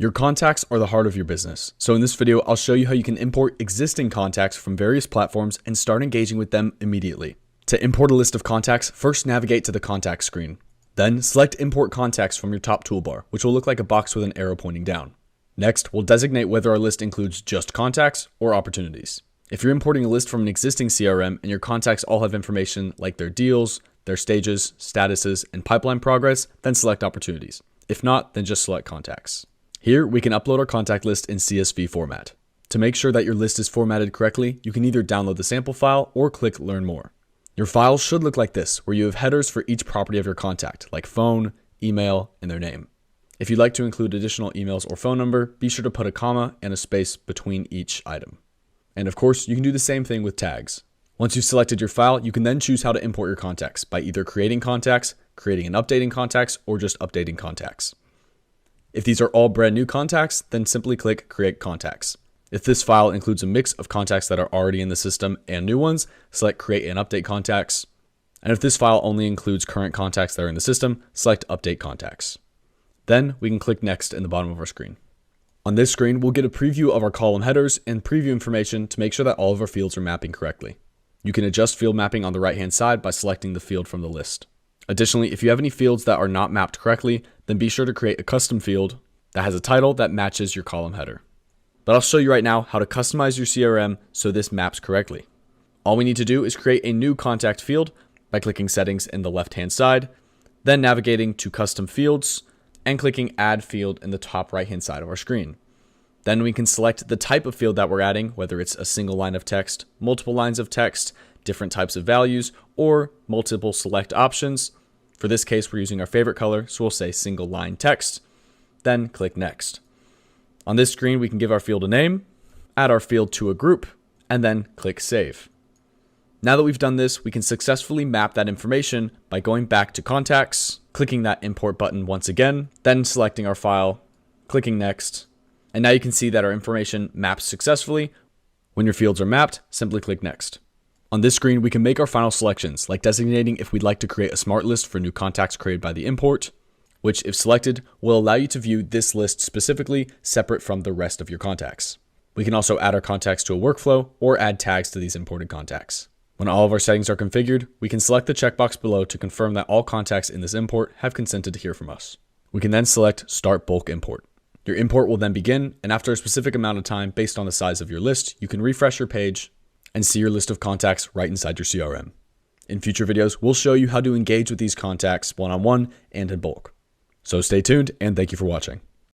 Your contacts are the heart of your business. So in this video, I'll show you how you can import existing contacts from various platforms and start engaging with them immediately. To import a list of contacts, first navigate to the contact screen. Then select import contacts from your top toolbar, which will look like a box with an arrow pointing down. Next, we'll designate whether our list includes just contacts or opportunities. If you're importing a list from an existing CRM and your contacts all have information like their deals, their stages, statuses, and pipeline progress, then select opportunities. If not, then just select contacts. Here, we can upload our contact list in CSV format. To make sure that your list is formatted correctly, you can either download the sample file or click Learn More. Your file should look like this, where you have headers for each property of your contact, like phone, email, and their name. If you'd like to include additional emails or phone number, be sure to put a comma and a space between each item. And of course, you can do the same thing with tags. Once you've selected your file, you can then choose how to import your contacts by either creating contacts, creating and updating contacts, or just updating contacts. If these are all brand new contacts, then simply click Create Contacts. If this file includes a mix of contacts that are already in the system and new ones, select Create and Update Contacts. And if this file only includes current contacts that are in the system, select Update Contacts. Then we can click Next in the bottom of our screen. On this screen, we'll get a preview of our column headers and preview information to make sure that all of our fields are mapping correctly. You can adjust field mapping on the right-hand side by selecting the field from the list. Additionally, if you have any fields that are not mapped correctly, then be sure to create a custom field that has a title that matches your column header. But I'll show you right now how to customize your CRM so this maps correctly. All we need to do is create a new contact field by clicking Settings in the left-hand side, then navigating to Custom Fields and clicking Add Field in the top right-hand side of our screen. Then we can select the type of field that we're adding, whether it's a single line of text, multiple lines of text, different types of values, or multiple select options. For this case, we're using our favorite color, so we'll say single line text, then click Next. On this screen, we can give our field a name, add our field to a group, and then click Save. Now that we've done this, we can successfully map that information by going back to Contacts, clicking that Import button once again, then selecting our file, clicking Next, and now you can see that our information maps successfully. When your fields are mapped, simply click Next. On this screen, we can make our final selections, like designating if we'd like to create a smart list for new contacts created by the import, which, if selected, will allow you to view this list specifically separate from the rest of your contacts. We can also add our contacts to a workflow or add tags to these imported contacts. When all of our settings are configured, we can select the checkbox below to confirm that all contacts in this import have consented to hear from us. We can then select Start Bulk Import. Your import will then begin, and after a specific amount of time based on the size of your list, you can refresh your page and see your list of contacts right inside your CRM. In future videos, we'll show you how to engage with these contacts one-on-one and in bulk. So stay tuned, and thank you for watching.